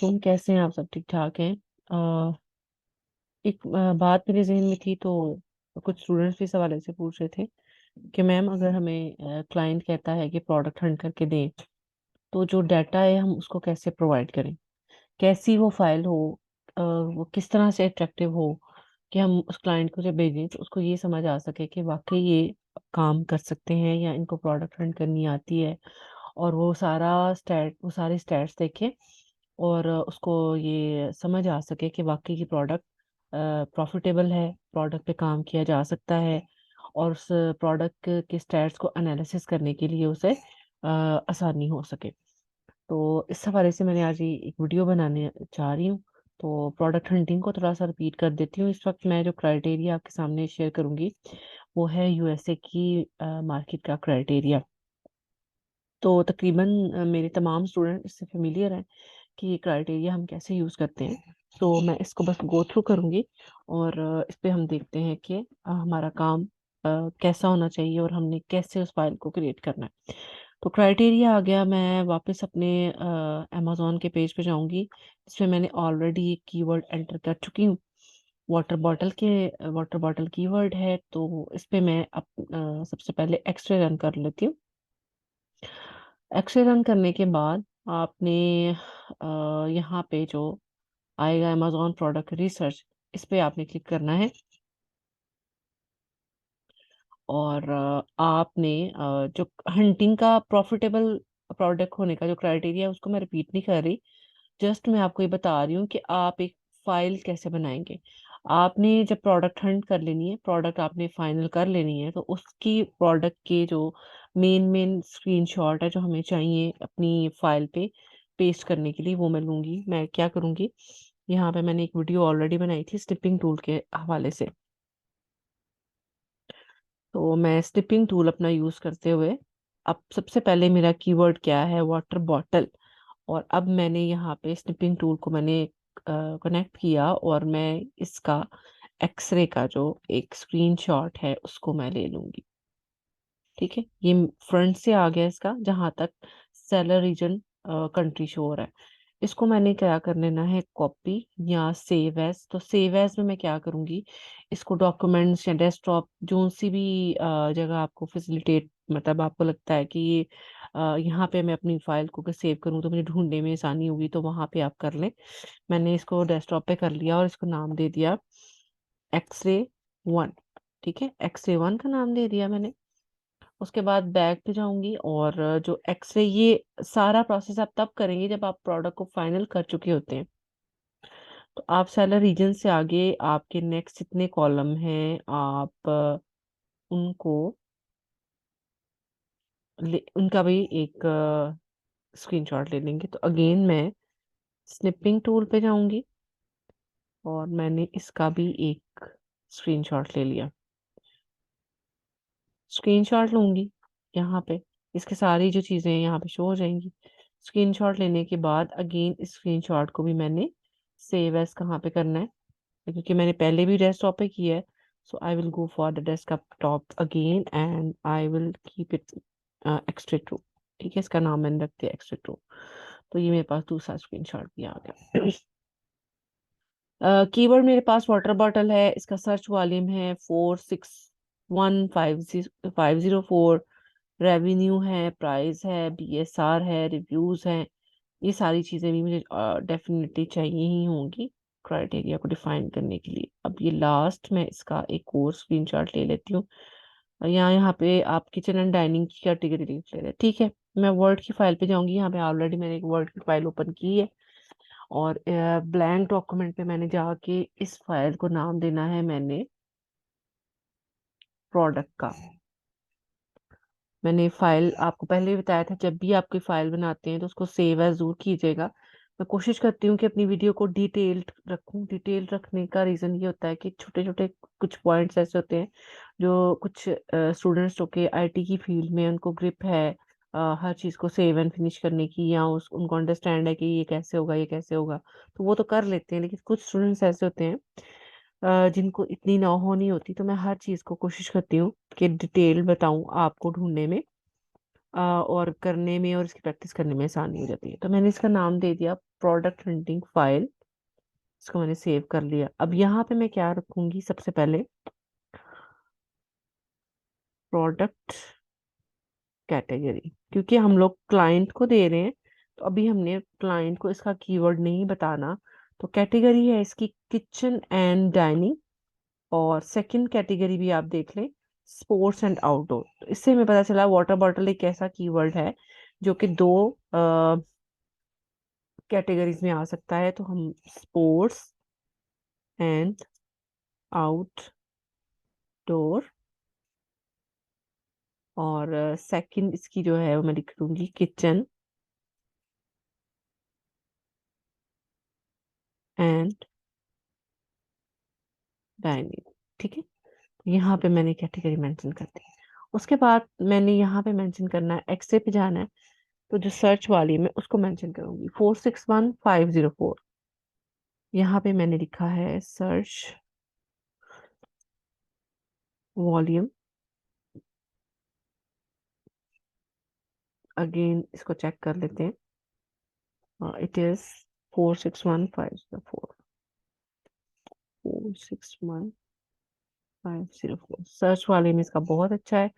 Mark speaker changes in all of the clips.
Speaker 1: वालेकुम। कैसे हैं आप? सब ठीक ठाक हैं? एक बात मेरे जहन में थी, तो कुछ स्टूडेंट्स भी इस हवाले से पूछ रहे थे कि मैम, अगर हमें क्लाइंट कहता है कि प्रोडक्ट हंट करके दें, तो जो डाटा है हम उसको कैसे प्रोवाइड करें, कैसी वो फाइल हो, वो किस तरह से अट्रैक्टिव हो कि हम उस क्लाइंट को जब भेजें तो उसको ये समझ आ सके कि वाकई ये काम कर सकते हैं या इनको प्रोडक्ट हंट करनी आती है। और वो सारे स्टैट्स देखे और उसको ये समझ आ सके कि वाकई की प्रोडक्ट प्रॉफिटेबल है, प्रोडक्ट पे काम किया जा सकता है। और उस प्रोडक्ट के स्टैट्स को एनालिसिस करने के लिए उसे आसानी हो सके। तो इस हवाले से मैंने आज ये एक वीडियो बनाने चाह रही हूँ। तो प्रोडक्ट हंटिंग को थोड़ा सा रिपीट कर देती हूँ। इस वक्त मैं जो क्राइटेरिया आपके सामने शेयर करूंगी वो है यूएसए की मार्केट का क्राइटेरिया। तो तकरीबन मेरे तमाम स्टूडेंट इससे फेमिलियर हैं कि ये क्राइटेरिया हम कैसे यूज़ करते हैं। तो मैं इसको बस गो थ्रू करूँगी और इस पे हम देखते हैं कि हमारा काम कैसा होना चाहिए और हमने कैसे उस फाइल को क्रिएट करना है। तो क्राइटेरिया आ गया। मैं वापस अपने अमेज़ॉन के पेज पे जाऊंगी, इसमें मैंने ऑलरेडी एक कीवर्ड एंटर कर चुकी हूँ। वाटर बॉटल कीवर्ड है, तो इस पे मैं सबसे पहले एक्सरे रन कर लेती हूँ। एक्सरे रन करने के बाद आपने यहाँ पे जो आएगा अमेज़ॉन प्रोडक्ट रिसर्च, इस पे आपने क्लिक करना है। और आपने जो हंटिंग का प्रॉफिटेबल प्रोडक्ट होने का जो क्राइटेरिया है उसको मैं रिपीट नहीं कर रही। जस्ट मैं आपको ये बता रही हूँ कि आप एक फाइल कैसे बनाएंगे। आपने जब प्रोडक्ट हंट कर लेनी है, प्रोडक्ट आपने फाइनल कर लेनी है, तो उसकी प्रोडक्ट के जो मेन मेन स्क्रीनशॉट है जो हमें चाहिए अपनी फाइल पे पेस्ट करने के लिए, वो मैं लूंगी। मैं क्या करूंगी, यहाँ पे मैंने एक वीडियो ऑलरेडी बनाई थी स्निपिंग टूल के हवाले से। तो मैं स्निपिंग टूल अपना यूज करते हुए, अब सबसे पहले मेरा कीवर्ड क्या है, वाटर बॉटल। और अब मैंने यहाँ पे स्निपिंग टूल को मैंने कनेक्ट किया और मैं इसका एक्सरे का जो एक स्क्रीनशॉट है उसको मैं ले लूंगी। ठीक है, ये फ्रंट से आ गया इसका, जहां तक सेलर रीजन कंट्री शो हो रहा है। इसको मैंने क्या कर लेना है, कॉपी या सेव एज। तो सेव एज में मैं क्या करूंगी, इसको डॉक्यूमेंट्स या डेस्कटॉप जो सी भी जगह आपको फैसिलिटेट, मतलब आपको लगता है कि ये यहाँ पे मैं अपनी फाइल को सेव करूँ तो मुझे ढूंढने में आसानी होगी, तो वहां पे आप कर लें। मैंने इसको डेस्कटॉप पे कर लिया और इसको नाम दे दिया एक्सरे वन। ठीक है, एक्सरे वन का नाम दे दिया मैंने। उसके बाद बैक पे जाऊंगी और जो एक्सरे, ये सारा प्रोसेस आप तब करेंगे जब आप प्रोडक्ट को फाइनल कर चुके होते हैं। तो आप सेलर रीजन से आगे आपके नेक्स्ट जितने कॉलम हैं, आप उनको उनका भी एक स्क्रीनशॉट ले लेंगे। तो अगेन मैं स्निपिंग टूल पे जाऊंगी और मैंने इसका भी एक स्क्रीनशॉट ले लिया। स्क्रीनशॉट लूंगी यहाँ पे, इसके सारी जो चीजें हैं यहाँ पे शो हो जाएंगी। स्क्रीनशॉट लेने के बाद अगेन इस स्क्रीनशॉट को भी मैंने सेव एज कहाँ पे करना है, क्योंकि मैंने पहले भी डेस्कटॉप पे किया है। So I will go for the desktop again and I will keep it extra too. ठीक है, इसका नाम मैंने रख दिया एक्स्ट्रा टू। तो ये मेरे पास दूसरा स्क्रीनशॉट भी आ गया। कीवर्ड मेरे पास वाटर बॉटल है, इसका सर्च वॉल्यूम है 461504। रेवेन्यू है, प्राइस है, बीएसआर है, रिव्यूज हैं। ये सारी चीजें भी मुझे डेफिनेटली चाहिए ही होंगी क्राइटेरिया को डिफाइन करने के लिए। अब ये लास्ट में इसका एक और स्क्रीनशॉट ले लेती हूँ। यहाँ यहाँ पे आप किचन एंड डाइनिंग की कैटेगरी लिख ले रहे हैं। ठीक है, मैं वर्ड की फाइल पे जाऊंगी। यहाँ पे ऑलरेडी मैंने एक वर्ड की फाइल ओपन की है और ब्लैंक डॉक्यूमेंट पे मैंने जाके इस फाइल को नाम देना है मैंने प्रोडक्ट का। मैंने फाइल आपको पहले ही बताया था, जब भी आप कोई फाइल बनाते हैं तो उसको सेव एज जरूर कीजिएगा। मैं कोशिश करती हूँ कि अपनी वीडियो को डिटेल्ड रखूं। डिटेल्ड रखने का रीजन ये होता है कि छोटे छोटे कुछ पॉइंट्स ऐसे होते हैं जो कुछ स्टूडेंट्स जो कि आईटी की फील्ड में उनको ग्रिप है हर चीज को सेव एंड फिनिश करने की, या उनको अंडरस्टैंड है कि ये कैसे होगा ये कैसे होगा, तो वो तो कर लेते हैं। लेकिन कुछ स्टूडेंट्स ऐसे होते हैं जिनको इतनी ना होनी होती। तो मैं हर चीज को कोशिश करती हूँ कि डिटेल बताऊं आपको ढूंढने में। और करने में और इसकी प्रैक्टिस करने में आसानी हो जाती है। तो मैंने इसका नाम दे दिया प्रोडक्ट हंटिंग फाइल। इसको मैंने सेव कर लिया। अब यहाँ पे मैं क्या रखूंगी, सबसे पहले प्रोडक्ट कैटेगरी, क्योंकि हम लोग क्लाइंट को दे रहे हैं, तो अभी हमने क्लाइंट को इसका कीवर्ड नहीं बताना। तो कैटेगरी है इसकी किचन एंड डाइनिंग, और सेकंड कैटेगरी भी आप देख लें स्पोर्ट्स एंड आउटडोर। तो इससे हमें पता चला वाटर बॉटल एक ऐसा कीवर्ड है जो कि दो कैटेगरीज में आ सकता है। तो हम स्पोर्ट्स एंड आउटडोर, और सेकंड इसकी जो है वो मैं लिख दूंगी किचन एंड डाइनिंग। ठीक है, यहाँ पे मैंने कैटेगरी मेंशन कर दी। उसके बाद मैंने यहाँ पे मेंशन करना है, एक्से पे जाना है, तो जो सर्च वाली है मैं उसको मेंशन करूंगी 461504। यहाँ पे मैंने लिखा है सर्च वॉल्यूम। अगेन इसको चेक कर लेते हैं। It is 461504, 461504। सर्च वाले में इसका बहुत अच्छा है।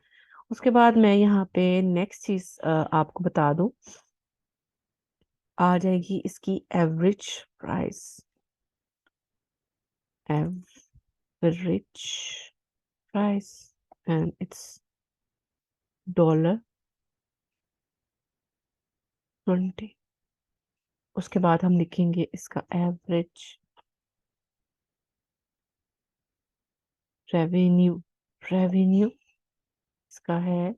Speaker 1: उसके बाद मैं यहाँ पे नेक्स्ट चीज आपको बता दूं, आ जाएगी इसकी average price. Average price and it's $20। उसके बाद हम लिखेंगे इसका एवरेज रेवेन्यू। रेवेन्यू इसका है,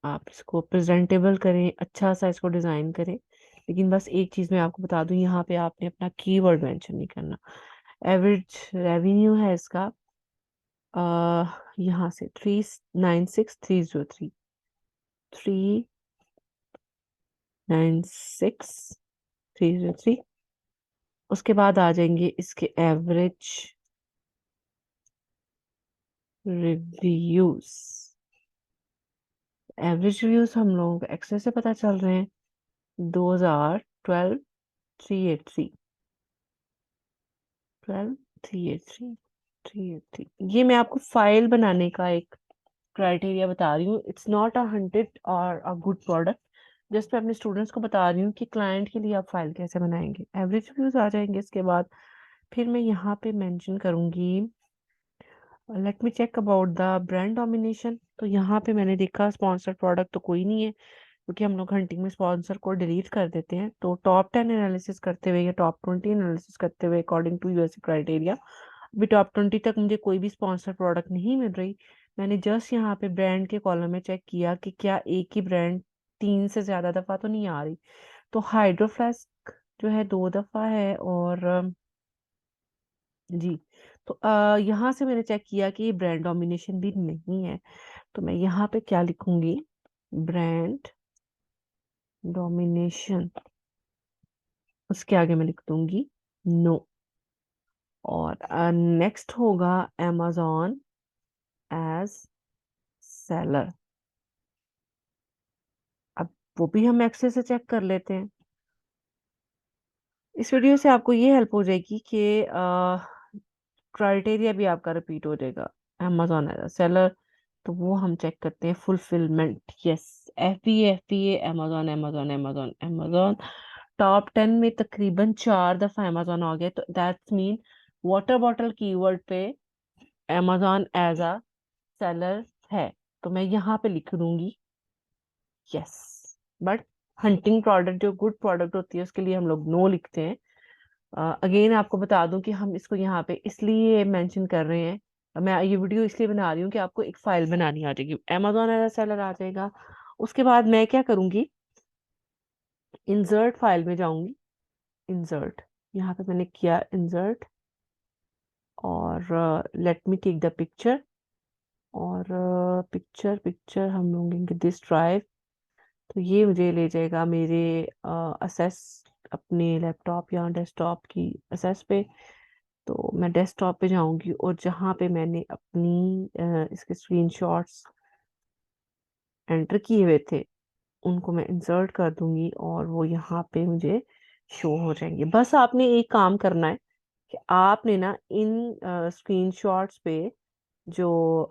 Speaker 1: आप इसको प्रेजेंटेबल करें, अच्छा सा इसको डिजाइन करें, लेकिन बस एक चीज मैं आपको बता दूं, यहाँ पे आपने अपना कीवर्ड मेंशन नहीं करना। एवरेज रेवेन्यू है इसका यहाँ से 396303, 396303। उसके बाद आ जाएंगे इसके एवरेज रिव्यूज। एवरेज रिव्यूज हम लोगों को एक्सेस से पता चल रहे हैं 2012 383, 12 383, 383। ये मैं आपको फाइल बनाने का एक क्राइटेरिया बता रही हूँ। इट्स नॉट अ हंटेड और अ गुड प्रोडक्ट। जस्ट मैं अपने स्टूडेंट्स को बता रही हूँ कि क्लाइंट के लिए आप फाइल कैसे बनाएंगे। एवरेज रिव्यूज आ जाएंगे इसके बाद। फिर मैं यहाँ पे मेंशन करूंगी let me check about the brand domination. तो यहाँ पे मैंने देखा स्पॉन्सर्ड प्रोडक्ट तो कोई नहीं है, क्योंकि हम लोग हंटिंग में स्पॉन्सर को डिलीट कर देते हैं। तो टॉप 10 एनालिसिस करते हुए या टॉप 20 एनालिसिस करते हुए अकॉर्डिंग टू यूएसए क्राइटेरिया, अभी टॉप 20 तक मुझे कोई भी स्पॉन्सर प्रोडक्ट नहीं मिल रही। मैंने जस्ट यहाँ पे ब्रांड के कॉलम में चेक किया कि क्या एक ही ब्रांड 3 से ज्यादा दफा तो नहीं आ रही। तो हाइड्रो फ्लास्क जो है 2 दफा है, और जी, तो यहाँ से मैंने चेक किया कि ये ब्रांड डोमिनेशन भी नहीं है। तो मैं यहाँ पे क्या लिखूंगी, ब्रांड डोमिनेशन, उसके आगे मैं लिख दूंगी नो। और नेक्स्ट होगा amazon एज सेलर। अब वो भी हम एक्सेस से चेक कर लेते हैं। इस वीडियो से आपको ये हेल्प हो जाएगी कि क्राइटेरिया भी आपका रिपीट हो जाएगा। amazon एज सेलर, तो वो हम चेक करते हैं फुलफिलमेंट। यस, एफ बी ए amazon amazon amazon amazon top 10 में तकरीबन 4 दफा amazon आ गया। तो that's mean water bottle keyword पे amazon एज अ सेलर है। तो मैं यहाँ पे लिख दूंगी यस। बट हंटिंग प्रोडक्ट जो गुड प्रोडक्ट होती है उसके लिए हम लोग नो लिखते हैं। अगेन आपको बता दूं कि हम इसको यहाँ पे इसलिए मेंशन कर रहे हैं, मैं ये वीडियो इसलिए बना रही हूँ कि आपको एक फाइल बनानी आ जाएगी, amazon एज सेलर आ जाएगा। उसके बाद मैं क्या करूंगी, इंसर्ट फाइल में जाऊंगी। इंसर्ट, यहाँ पे मैंने किया इंसर्ट, और let me take the picture. और पिक्चर पिक्चर हम लोग लेंगे दिस ड्राइव। तो ये मुझे ले जाएगा मेरे असेस, अपने लैपटॉप या डेस्कटॉप की असेस पे। तो मैं डेस्कटॉप पे जाऊंगी, और जहाँ पे मैंने अपनी इसके स्क्रीनशॉट्स एंटर किए हुए थे उनको मैं इंसर्ट कर दूंगी और वो यहाँ पे मुझे शो हो जाएंगे। बस आपने एक काम करना है कि आपने ना इन स्क्रीनशॉट्स पे जो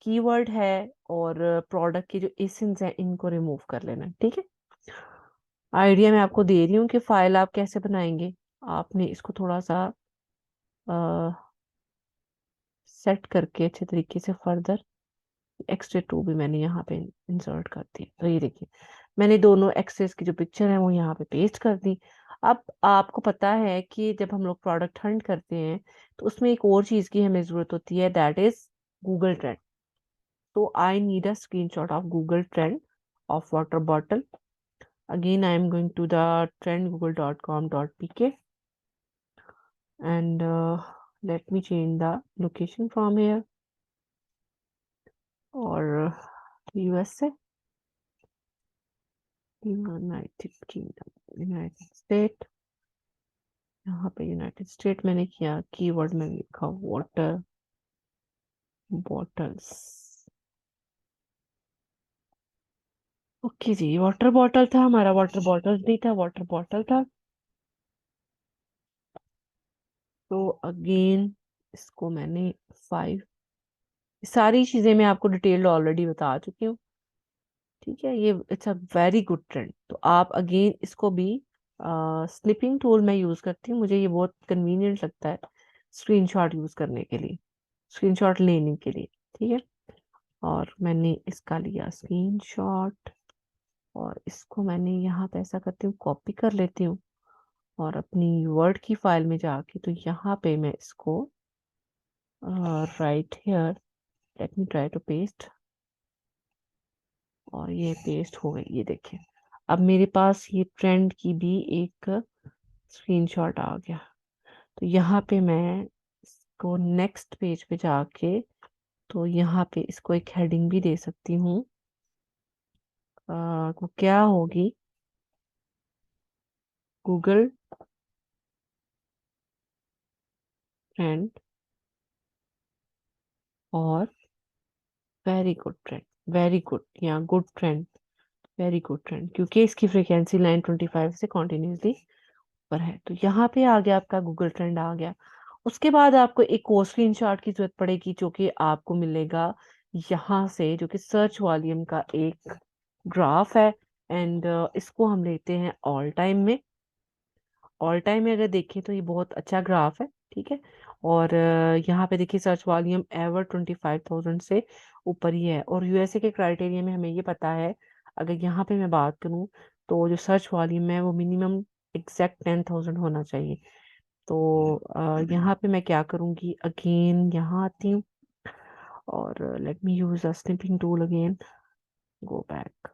Speaker 1: कीवर्ड है और प्रोडक्ट के जो एसेंस है इनको रिमूव कर लेना है, ठीक है। आइडिया मैं आपको दे रही हूँ कि फाइल आप कैसे बनाएंगे। आपने इसको थोड़ा सा सेट करके अच्छे तरीके से फर्दर एक्सट्रा टू भी मैंने यहाँ पे इंसर्ट कर दी। तो ये देखिए मैंने दोनों एक्सेस की जो पिक्चर है वो यहाँ पे पेस्ट कर दी। अब आपको पता है कि जब हम लोग प्रोडक्ट हंट करते हैं तो उसमें एक और चीज की हमें जरूरत होती है, दैट इज गूगल ट्रेंड। तो I need a screenshot of Google trend of water bottle. Again, I am going to the trendgoogle.com.pk and let me change the location from here or USA, United Kingdom, United States। यहाँ पे United state मैंने किया, keyword में लिखा water bottles. Okay जी, water bottle था हमारा, water bottles नहीं था, वाटर बॉटल था। तो अगेन इसको मैंने 5, सारी चीजें मैं आपको डिटेल्ड ऑलरेडी बता चुकी हूँ, ठीक है। ये it's a very good trend. तो आप अगेन इसको भी स्निपिंग टूल मैं यूज करती हूँ, मुझे ये बहुत कन्वीनियंट लगता है स्क्रीनशॉट यूज करने के लिए, स्क्रीनशॉट लेने के लिए, ठीक है। और मैंने इसका लिया स्क्रीनशॉट और इसको मैंने यहाँ पे ऐसा करती हूँ कॉपी कर लेती हूँ और अपनी वर्ड की फाइल में जाके तो यहाँ पे मैं इसको write here, let me try to paste, और ये पेस्ट हो गई। ये देखिए अब मेरे पास ये ट्रेंड की भी एक स्क्रीनशॉट आ गया। तो यहाँ पे मैं इसको नेक्स्ट पेज पे जाके तो यहाँ पे इसको एक हेडिंग भी दे सकती हूँ। वो क्या होगी, गूगल ट्रेंड और very good trend, very good या good trend, very good trend, क्योंकि इसकी फ्रीक्वेंसी लाइन 25 से कॉन्टिन्यूसली पर है। तो यहाँ पे आ गया आपका गूगल ट्रेंड आ गया। उसके बाद आपको एक और स्क्रीनशॉट की जरूरत पड़ेगी जो कि आपको मिलेगा यहाँ से, जो कि सर्च वॉल्यूम का एक ग्राफ है। एंड इसको हम लेते हैं ऑल टाइम में। ऑल टाइम में अगर देखें तो ये बहुत अच्छा ग्राफ है, ठीक है। और यहाँ पे देखिए सर्च वॉल्यूम एवर 25,000 से ऊपर ही है। और यूएसए के क्राइटेरिया में हमें ये पता है, अगर यहाँ पे मैं बात करूँ तो जो सर्च वॉल्यूम है वो मिनिमम एग्जैक्ट 10,000 होना चाहिए। तो यहाँ पे मैं क्या करूँगी, अगेन यहाँ आती हूँ और let me use a snipping tool again, go back,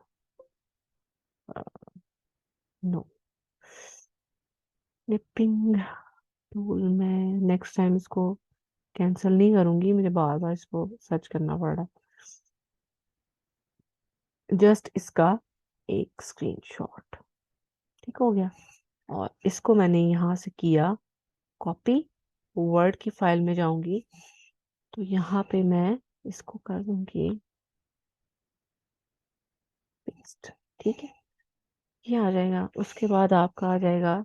Speaker 1: no snipping tool में नेक्स्ट टाइम इसको कैंसिल नहीं करूंगी, मुझे बार बार इसको सर्च करना पड़ रहा है। जस्ट इसका एक स्क्रीनशॉट, ठीक हो गया। और इसको मैंने यहाँ से किया कॉपी, वर्ड की फाइल में जाऊंगी तो यहाँ पे मैं इसको कर दूंगी पेस्ट, ठीक है। ये आ जाएगा। उसके बाद आपका आ जाएगा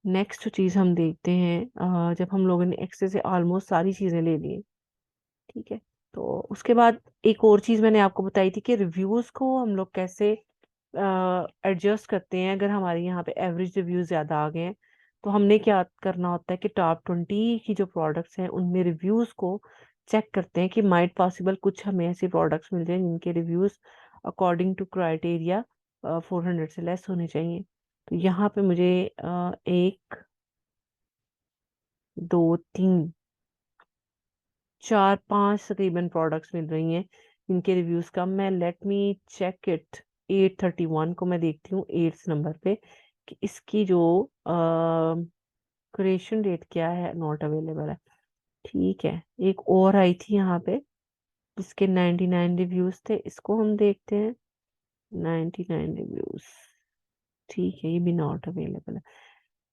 Speaker 1: नेक्स्ट चीज हम देखते हैं, जब हम लोगों ने एक्सेस से ऑलमोस्ट सारी चीजें ले ली, ठीक है। तो उसके बाद एक और चीज मैंने आपको बताई थी कि रिव्यूज को हम लोग कैसे एडजस्ट करते हैं। अगर हमारे यहाँ पे एवरेज रिव्यूज ज्यादा आ गए हैं तो हमने क्या करना होता है कि टॉप 20 की जो प्रोडक्ट्स हैं उनमें रिव्यूज को चेक करते हैं कि माइट पॉसिबल कुछ हमें ऐसे प्रोडक्ट्स मिल जाए जिनके रिव्यूज अकॉर्डिंग टू क्राइटेरिया 400 से लेस होने चाहिए। तो यहाँ पे मुझे 1, 2, 3, 4, 5 तकरीबन प्रोडक्ट्स मिल रही हैं इनके रिव्यूज का। मैं लेट मी चेक इट, 831 को मैं देखती हूँ 8th नंबर पे कि इसकी जो क्रिएशन डेट क्या है, नॉट अवेलेबल है, ठीक है। एक और आई थी यहाँ पे जिसके 99 रिव्यूज थे, इसको हम देखते हैं 99 रिव्यूज, ठीक है, ये भी नॉट अवेलेबल है।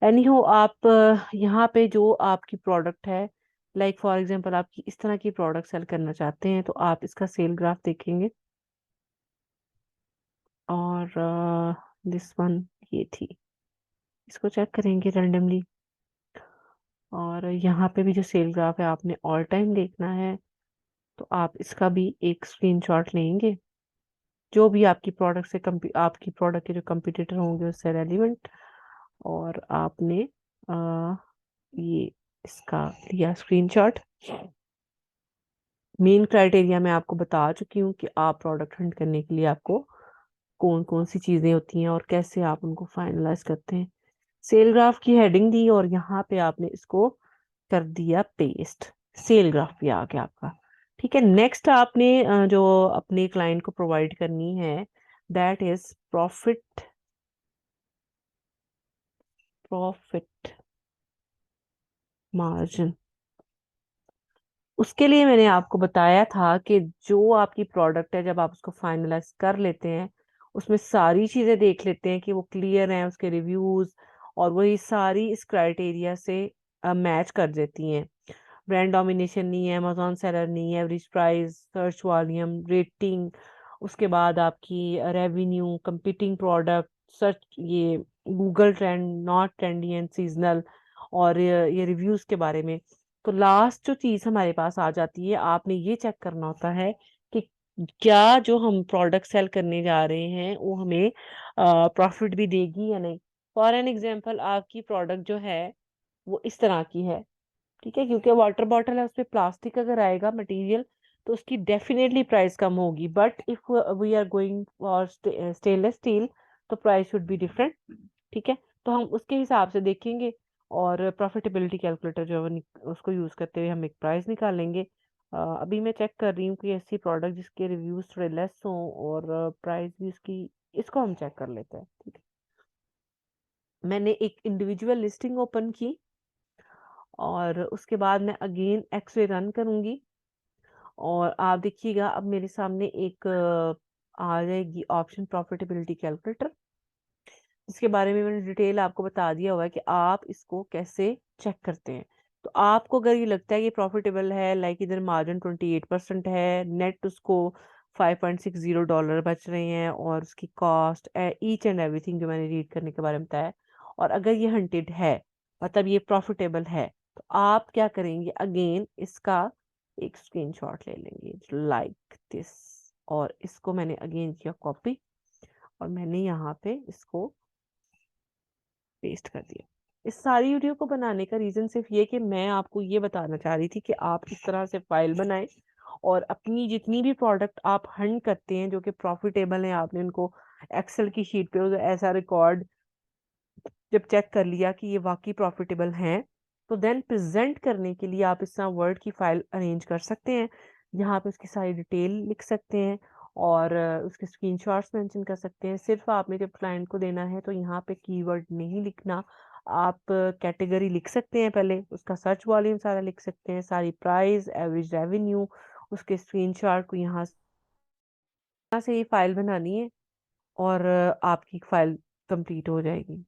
Speaker 1: एनीहो आप यहाँ पे जो आपकी प्रोडक्ट है, लाइक फॉर एग्जांपल आपकी इस तरह की प्रोडक्ट सेल करना चाहते हैं तो आप इसका सेल ग्राफ देखेंगे। और दिस वन ये थी, इसको चेक करेंगे रैंडमली। और यहाँ पे भी जो सेल ग्राफ है आपने ऑल टाइम देखना है, तो आप इसका भी एक स्क्रीनशॉट लेंगे, जो भी आपकी प्रोडक्ट से आपकी प्रोडक्ट के जो कंपटीटर होंगे उससे रेलिवेंट। और आपने आ, ये इसका लिया स्क्रीनशॉट। मेन क्राइटेरिया मैं आपको बता चुकी हूँ कि आप प्रोडक्ट हंट करने के लिए आपको कौन कौन सी चीजें होती हैं और कैसे आप उनको फाइनलाइज करते हैं। सेल ग्राफ की हेडिंग दी और यहाँ पे आपने इसको कर दिया पेस्ट, सेल ग्राफ भी आ गया आपका। ठीक है, नेक्स्ट आपने जो अपने क्लाइंट को प्रोवाइड करनी है that is profit, profit margin. उसके लिए मैंने आपको बताया था कि जो आपकी प्रोडक्ट है जब आप उसको फाइनलाइज कर लेते हैं उसमें सारी चीजें देख लेते हैं कि वो क्लियर हैं, उसके रिव्यूज और वही सारी इस क्राइटेरिया से मैच कर देती हैं। ब्रांड डोमिनेशन नहीं है, अमेजोन सेलर नहीं है, average price, search volume, rating, उसके बाद आपकी रेवेन्यू, कंपीटिंग प्रोडक्ट, सर्च, ये Google trend, not trendy and seasonal, और ये रिव्यूज के बारे में। तो लास्ट जो चीज हमारे पास आ जाती है, आपने ये चेक करना होता है कि क्या जो हम प्रोडक्ट सेल करने जा रहे हैं वो हमें प्रॉफिट भी देगी या नहीं। फॉर एन एग्जांपल आपकी प्रोडक्ट जो है वो इस तरह की है, ठीक है, क्योंकि वाटर बॉटल है उसपे प्लास्टिक अगर आएगा मटेरियल तो उसकी डेफिनेटली प्राइस कम होगी, but if we are going for stainless steel तो प्राइस शुड बी डिफरेंट। ठीक है, तो हम उसके हिसाब से देखेंगे और प्रॉफिटेबिलिटी कैलकुलेटर जो है उसको यूज करते हुए हम एक प्राइस निकालेंगे। अभी मैं चेक कर रही हूँ कि ऐसी प्रोडक्ट जिसके रिव्यूज थोड़े लेस हों और प्राइस भी उसकी, इसको हम चेक कर लेते हैं। ठीक है, मैंने एक इंडिविजुअल लिस्टिंग ओपन की और उसके बाद मैं अगेन एक्सरे रन करूंगी और आप देखिएगा अब मेरे सामने एक आ जाएगी ऑप्शन प्रॉफिटेबिलिटी कैलकुलेटर, जिसके बारे में मैंने डिटेल आपको बता दिया हुआ है कि आप इसको कैसे चेक करते हैं। तो आपको अगर ये लगता है कि प्रॉफिटेबल है, लाइक इधर मार्जिन 28% है, नेट उसको $5.60 बच रहे हैं और उसकी कॉस्ट ईच एंड एवरीथिंग जो मैंने रीड करने के बारे में बताया, और अगर ये हंटेड है मतलब ये प्रॉफिटेबल है, तो आप क्या करेंगे, अगेन इसका एक स्क्रीनशॉट ले लेंगे लाइक दिस, और इसको मैंने अगेन किया कॉपी और मैंने यहाँ पे इसको पेस्ट कर दिया। इस सारी वीडियो को बनाने का रीजन सिर्फ ये कि मैं आपको ये बताना चाह रही थी कि आप किस तरह से फाइल बनाएं और अपनी जितनी भी प्रोडक्ट आप हंट करते हैं जो कि प्रॉफिटेबल है, आपने उनको एक्सेल की शीट पे ऐसा रिकॉर्ड जब चेक कर लिया कि ये वाकई प्रॉफिटेबल हैं, तो देन प्रेजेंट करने के लिए आप इस तरह वर्ड की फाइल अरेंज कर सकते हैं। यहाँ पे उसकी सारी डिटेल लिख सकते हैं और उसके स्क्रीनशॉट्स मेंशन कर सकते हैं। सिर्फ आपने जब क्लाइंट को देना है तो यहाँ पे कीवर्ड नहीं लिखना, आप कैटेगरी लिख सकते हैं, पहले उसका सर्च वॉल्यूम सारा लिख सकते हैं, सारी प्राइस, एवरेज रेवेन्यू, उसके स्क्रीनशॉट को यहाँ से ये फाइल बनानी है और आपकी फाइल कंप्लीट हो जाएगी।